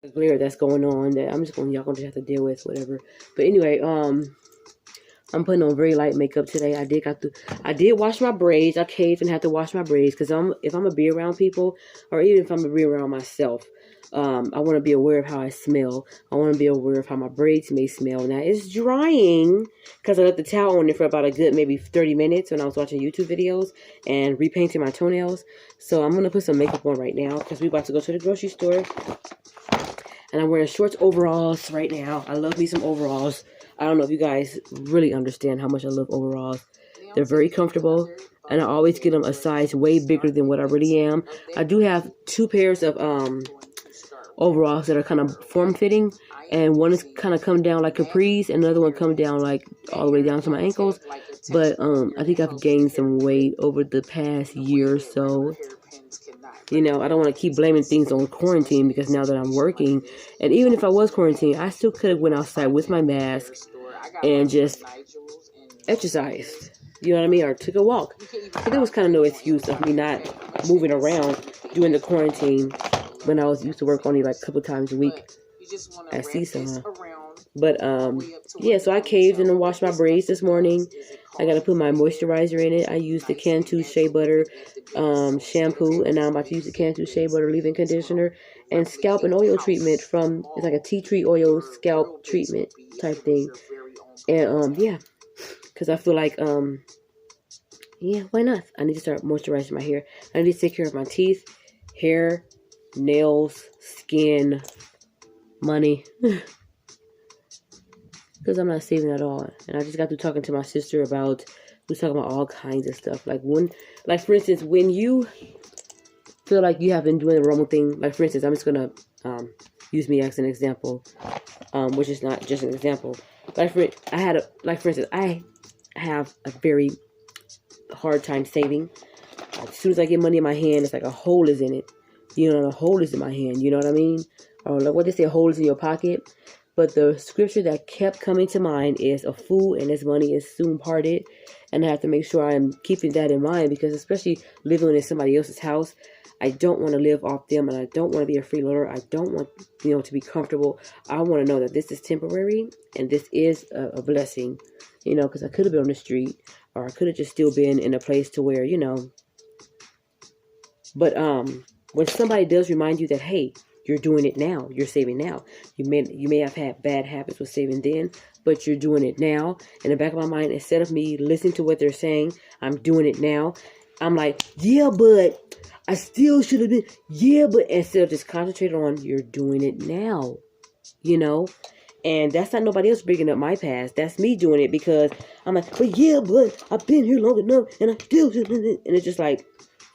glare that's going on that y'all gonna just have to deal with, whatever. But anyway, I'm putting on very light makeup today. I did wash my braids. I caved and had to wash my braids because if I'm gonna be around people, or even if I'm gonna be around myself, I want to be aware of how I smell. I want to be aware of how my braids may smell. Now it's drying because I left the towel on there for about a good maybe 30 minutes when I was watching YouTube videos and repainting my toenails. So I'm gonna put some makeup on right now because we're about to go to the grocery store. And I'm wearing shorts, overalls right now. I love me some overalls. I don't know if you guys really understand how much I love overalls. They're very comfortable, and I always get them a size way bigger than what I really am. I do have 2 pairs of overalls that are kind of form-fitting, and one is kind of come down like capris, and another one come down like all the way down to my ankles. But I think I've gained some weight over the past year or so. You know, I don't want to keep blaming things on quarantine because now that I'm working, and even if I was quarantined, I still could have went outside with my mask and just exercised. You know what I mean? Or took a walk. But there was kind of no excuse of me not moving around during the quarantine when I was used to work only like a couple times a week at Seesaw. But yeah, so I caved and washed my braids this morning. I gotta put my moisturizer in it. I used the Cantu Shea Butter shampoo, and now I'm about to use the Cantu Shea Butter leave-in conditioner and scalp and oil treatment from, it's like a tea tree oil scalp treatment type thing. And yeah, because I feel like yeah, why not? I need to start moisturizing my hair. I need to take care of my teeth, hair, nails, skin, money. Because I'm not saving at all. And I just got through talking to my sister about, we was talking about all kinds of stuff. Like for instance, when you feel like you have been doing the wrong thing, like for instance, I'm just going to use me as an example, which is not just an example. Like for instance, I have a very hard time saving. As soon as I get money in my hand, it's like a hole is in it. You know, a hole is in my hand. You know what I mean? Or like what they say, a hole is in your pocket. But the scripture that kept coming to mind is, a fool and his money is soon parted. And I have to make sure I'm keeping that in mind, because especially living in somebody else's house, I don't want to live off them, and I don't want to be a freeloader. I don't want, to be comfortable. I want to know that this is temporary and this is a blessing, because I could have been on the street, or I could have just still been in a place to where, But when somebody does remind you that, hey, you're doing it now, you're saving now. You may have had bad habits with saving then, but you're doing it now. In the back of my mind, instead of me listening to what they're saying, I'm doing it now. I'm like, yeah, but I still should have been. Yeah, but instead of just concentrating on, you're doing it now, And that's not nobody else bringing up my past. That's me doing it, because I'm like, but yeah, but I've been here long enough, and I still should. And it's just like,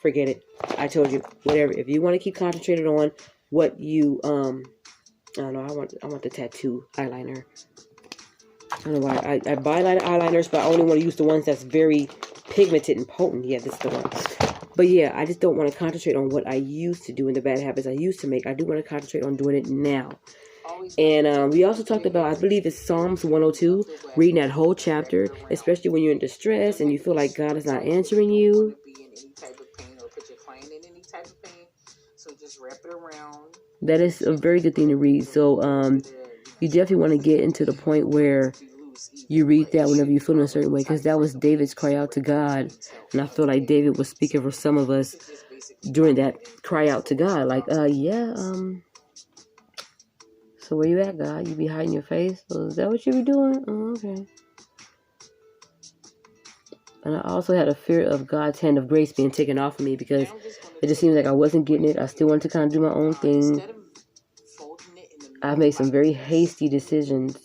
forget it. I told you, whatever. If you want to keep concentrated on what you, I don't know, I want the tattoo eyeliner. I don't know why. I buy a lot of eyeliners, but I only want to use the ones that's very pigmented and potent. Yeah, this is the one. But yeah, I just don't want to concentrate on what I used to do and the bad habits I used to make. I do want to concentrate on doing it now. And we also talked about, I believe it's Psalms 102, reading that whole chapter, especially when you're in distress and you feel like God is not answering you. That is a very good thing to read. So you definitely want to get into the point where you read that whenever you feel in a certain way, because that was David's cry out to God. And I feel like David was speaking for some of us during that cry out to God. Like, so where you at, God? You be hiding your face? So is that what you be doing? Oh, okay. And I also had a fear of God's hand of grace being taken off of me, because it just seems like I wasn't getting it. I still wanted to kind of do my own thing. I've made some very hasty decisions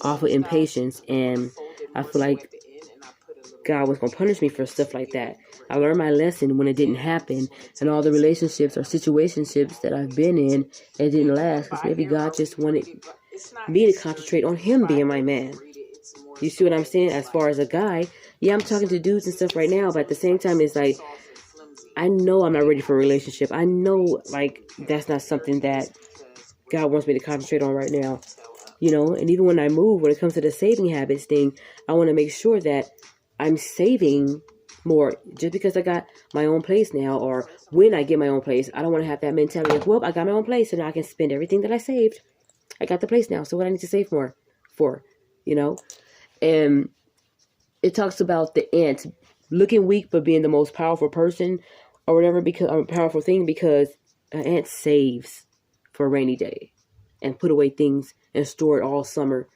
off of impatience, and I feel like God was going to punish me for stuff like that. I learned my lesson when it didn't happen, and all the relationships or situationships that I've been in, it didn't last, because maybe God just wanted me to concentrate on Him being my man. You see what I'm saying? As far as a guy, yeah, I'm talking to dudes and stuff right now, but at the same time, it's like, I know I'm not ready for a relationship. I know, like, that's not something that God wants me to concentrate on right now. And even when I move, when it comes to the saving habits thing, I want to make sure that I'm saving more. Just because I got my own place now, or when I get my own place, I don't want to have that mentality of, well, I got my own place and now I can spend everything that I saved. I got the place now, so what I need to save more for, you know? And it talks about the ant looking weak but being the most powerful person or whatever, because a powerful thing, because an ant saves for a rainy day and put away things and store it all summer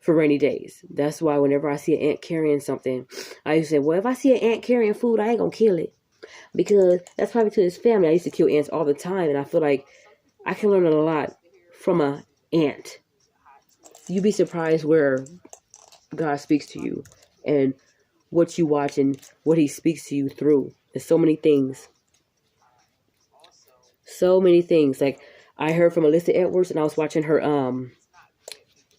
for rainy days. That's why whenever I see an ant carrying something, I used to say, well, if I see an ant carrying food, I ain't gonna kill it, because that's probably to his family. I used to kill ants all the time, and I feel like I can learn a lot from an ant. You'd be surprised where God speaks to you and what you watch and what he speaks to you through. There's so many things. So many things. Like, I heard from Alyssa Edwards, and I was watching her,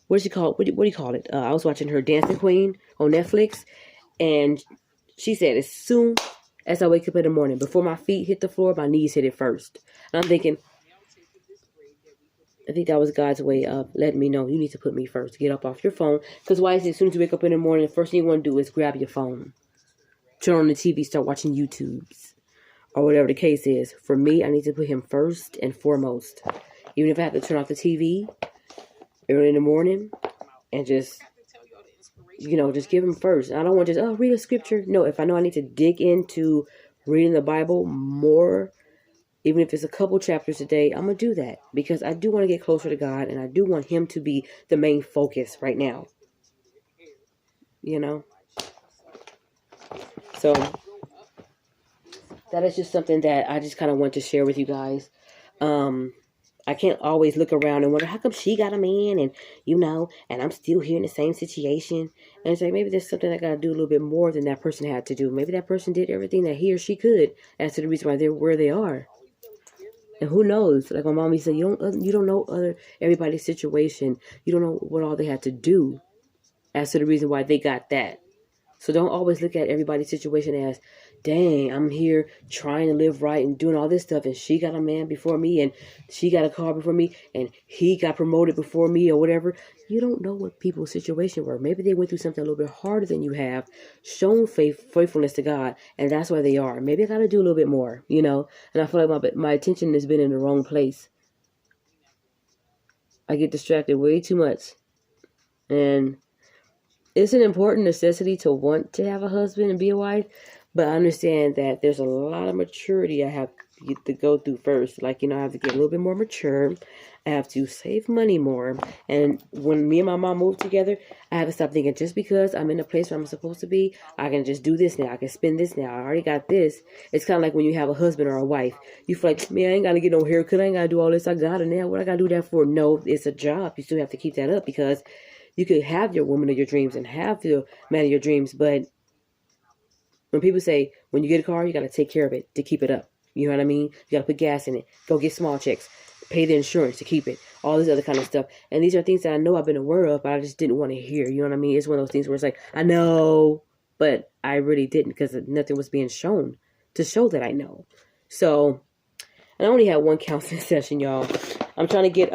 what does she call it? What do you call it? I was watching her Dancing Queen on Netflix, and she said, as soon as I wake up in the morning, before my feet hit the floor, my knees hit it first. And I'm thinking, I think that was God's way of letting me know, you need to put me first. Get up off your phone. Because why is it as soon as you wake up in the morning, the first thing you want to do is grab your phone. Turn on the TV, start watching YouTubes. Or whatever the case is. For me, I need to put him first and foremost. Even if I have to turn off the TV early in the morning and just, just give him first. I don't want to just, read a scripture. No, if I know I need to dig into reading the Bible more, even if it's a couple chapters a day, I'm going to do that. Because I do want to get closer to God, and I do want him to be the main focus right now. So, that is just something that I just kind of want to share with you guys. I can't always look around and wonder, how come she got a man and, and I'm still here in the same situation. And it's like, maybe there's something I got to do a little bit more than that person had to do. Maybe that person did everything that he or she could as to the reason why they're where they are. And who knows? Like my mommy said, you don't know everybody's situation. You don't know what all they had to do as to the reason why they got that. So don't always look at everybody's situation as, dang, I'm here trying to live right and doing all this stuff, and she got a man before me, and she got a car before me, and he got promoted before me, or whatever. You don't know what people's situation were. Maybe they went through something a little bit harder than you have, shown faithfulness to God, and that's where they are. Maybe I got to do a little bit more, And I feel like my attention has been in the wrong place. I get distracted way too much, and it's an important necessity to want to have a husband and be a wife, but I understand that there's a lot of maturity I have to go through first. Like, I have to get a little bit more mature. I have to save money more. And when me and my mom moved together, I have to stop thinking, just because I'm in a place where I'm supposed to be, I can just do this now. I can spend this now. I already got this. It's kind of like when you have a husband or a wife. You feel like, man, I ain't got to get no haircut. I ain't got to do all this. I got it now. What I got to do that for? No, it's a job. You still have to keep that up, because you could have your woman of your dreams and have the man of your dreams, but when people say, when you get a car, you got to take care of it to keep it up. You know what I mean? You got to put gas in it. Go get small checks. Pay the insurance to keep it. All this other kind of stuff. And these are things that I know I've been aware of, but I just didn't want to hear. You know what I mean? It's one of those things where it's like, I know, but I really didn't, because nothing was being shown to show that I know. So, and I only had one counseling session, y'all. I'm trying to get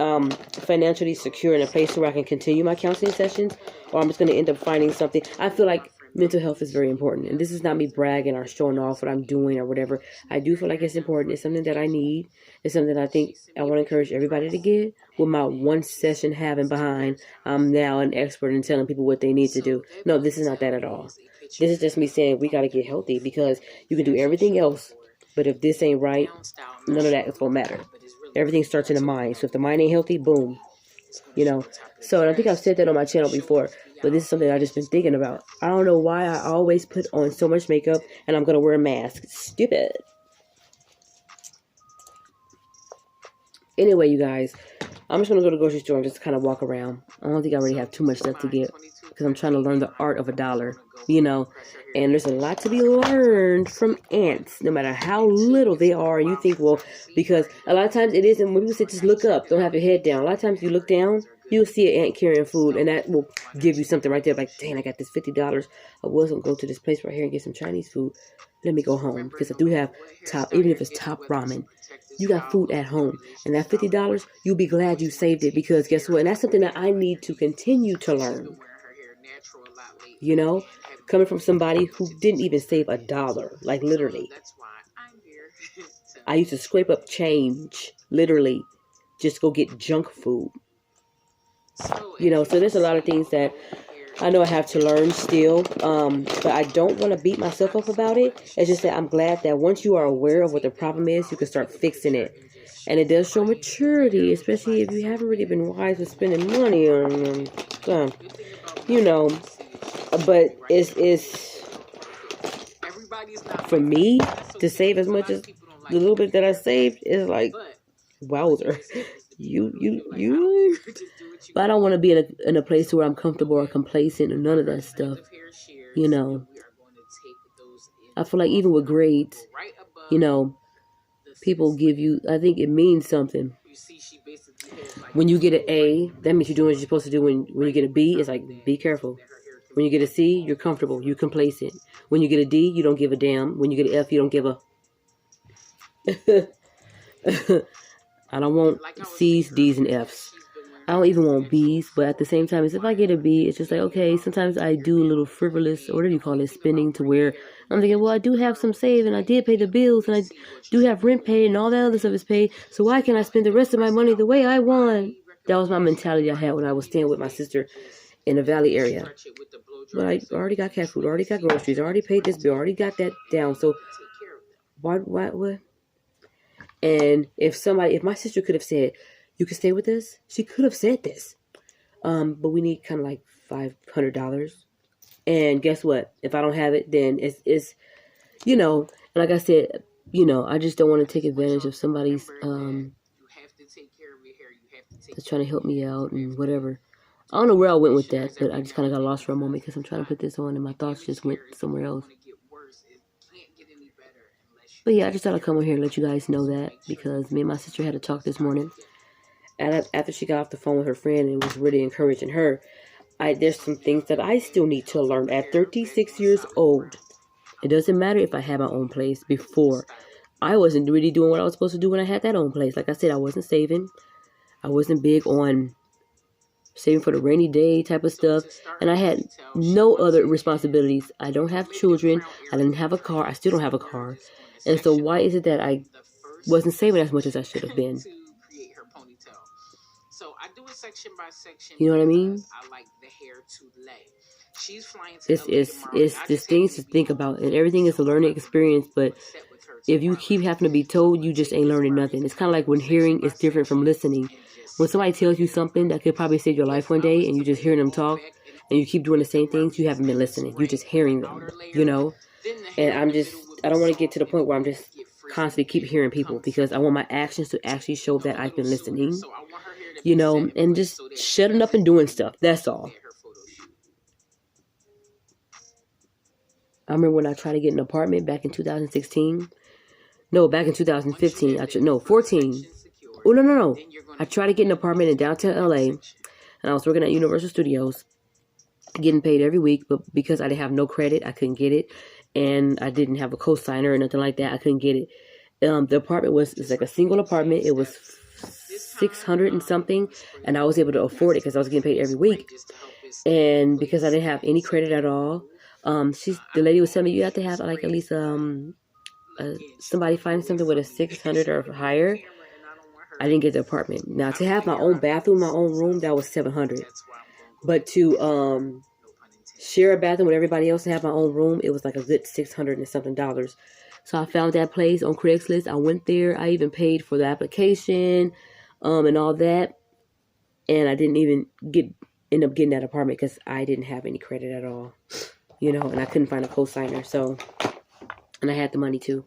financially secure in a place where I can continue my counseling sessions, or I'm just going to end up finding something. I feel like mental health is very important, and this is not me bragging or showing off what I'm doing or whatever. I do feel like it's important. It's something that I need. It's something I think I want to encourage everybody to get. With my one session having behind, I'm now an expert in telling people what they need to do. No, this is not that at all. This is just me saying we got to get healthy, because you can do everything else, but if this ain't right, none of that is going to matter. Everything starts in the mind. So if the mind ain't healthy, boom. So, and I think I've said that on my channel before, but this is something I've just been thinking about. I don't know why I always put on so much makeup and I'm going to wear a mask. Stupid. Anyway, you guys, I'm just going to go to the grocery store and just kind of walk around. I don't think I really have too much stuff to get, because I'm trying to learn the art of $1, and there's a lot to be learned from ants, no matter how little they are. And you think, well, because a lot of times it isn't, when people say just look up, don't have your head down. A lot of times you look down, you'll see an ant carrying food, and that will give you something right there. Like, dang, I got this $50. I was going to go to this place right here and get some Chinese food. Let me go home, because I do have even if it's top ramen, you got food at home. And that $50, you'll be glad you saved it, because guess what? And that's something that I need to continue to learn. Coming from somebody who didn't even save $1, like literally. I used to scrape up change, literally, just go get junk food. You know, so there's a lot of things that I know I have to learn still, but I don't want to beat myself up about it. It's just that I'm glad that once you are aware of what the problem is, you can start fixing it. And it does show maturity, especially if you haven't really been wise with spending money on them. You know, but it's for me to save as much as the little bit that I saved is like, wowzer. You. But I don't want to be in a place where I'm comfortable or complacent or none of that stuff. You know, I feel like even with grades, you know, people give you, I think it means something. When you get an A, that means you're doing what you're supposed to do. When you get a B, it's like, be careful. When you get a C, you're comfortable, you're complacent. When you get a D, you don't give a damn. When you get an F, you don't give a... I don't want C's, D's, and F's. I don't even want B's, but at the same time, if I get a B, it's just like, okay, sometimes I do a little frivolous, or whatever you call it, spending to where I'm thinking, well, I do have some saved, and I did pay the bills, and I do have rent paid, and all that other stuff is paid, so why can't I spend the rest of my money the way I want? That was my mentality I had when I was staying with my sister in the Valley area. But I already got cat food, already got groceries, already paid this bill, already got that down, so what? And if my sister could have said, you can stay with us, she could have said this. But we need kind of like $500. And guess what? If I don't have it, then it's you know, like I said, you know, I just don't want to take advantage of somebody's that's trying to help me out and whatever. I don't know where I went with that, but I just kind of got lost for a moment because I'm trying to put this on and my thoughts just went somewhere else. But yeah, I just thought I'd come on here and let you guys know that because me and my sister had a talk this morning. And after she got off the phone with her friend and was really encouraging her, there's some things that I still need to learn at 36 years old. It doesn't matter if I had my own place before. I wasn't really doing what I was supposed to do when I had that own place. Like I said, I wasn't saving. I wasn't big on saving for the rainy day type of stuff. And I had no other responsibilities. I don't have children. I didn't have a car. I still don't have a car. And so why is it that I wasn't saving as much as I should have been? You know what I mean? It's things to think about, and everything is a learning experience. But if you keep having to be told, you just ain't learning nothing. It's kind of like when hearing is different from listening. When somebody tells you something that could probably save your life one day, and you just hearing them talk, and you keep doing the same things, you haven't been listening. You're just hearing them, you know? And I don't want to get to the point where I'm just constantly keep hearing people, because I want my actions to actually show that I've been listening, you know, and just shutting up and doing stuff. That's all. I remember when I tried to get an apartment back in 2016. No, back in 2015. 14. Oh, no. I tried to get an apartment in downtown LA, and I was working at Universal Studios, getting paid every week, but because I didn't have no credit, I couldn't get it. And I didn't have a co-signer or nothing like that. I couldn't get it. The apartment was like a single apartment. It was $600 and something, and I was able to afford it because I was getting paid every week. And because I didn't have any credit at all, the lady was telling me you have to have like at least somebody find something with a 600 or higher. I didn't get the apartment. Now to have my own bathroom, my own room, that was $700. But to share a bathroom with everybody else and have my own room, it was like a good $600 and something. So I found that place on Craigslist. I went there. I even paid for the application, and all that. And I didn't even end up getting that apartment because I didn't have any credit at all, you know, and I couldn't find a co-signer. So, and I had the money too.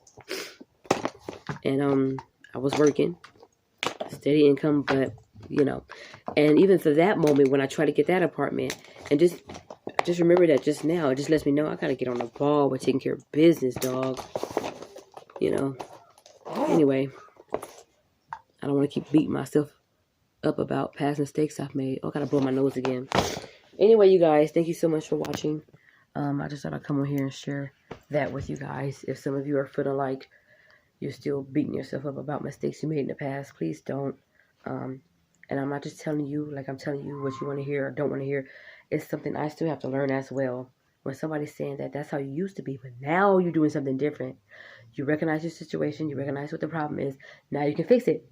And I was working, steady income, but you know, and even for that moment when I tried to get that apartment, and just remember that just now, it just lets me know I gotta get on the ball with taking care of business, dog. You know. Anyway, I don't want to keep beating myself up about past mistakes I've made. Oh, I gotta blow my nose again. Anyway, you guys, thank you so much for watching. I just thought I'd come on here and share that with you guys. If some of you are feeling like you're still beating yourself up about mistakes you made in the past, please don't. And I'm not just telling you like I'm telling you what you want to hear or don't want to hear. It's something I still have to learn as well when somebody's saying that that's how you used to be, but now you're doing something different. You recognize your situation. You recognize what the problem is. Now you can fix it.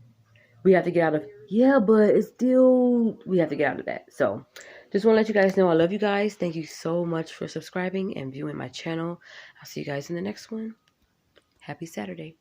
We have to get out of, yeah, but it's still, we have to get out of that. So just want to let you guys know I love you guys. Thank you so much for subscribing and viewing my channel. I'll see you guys in the next one. Happy Saturday.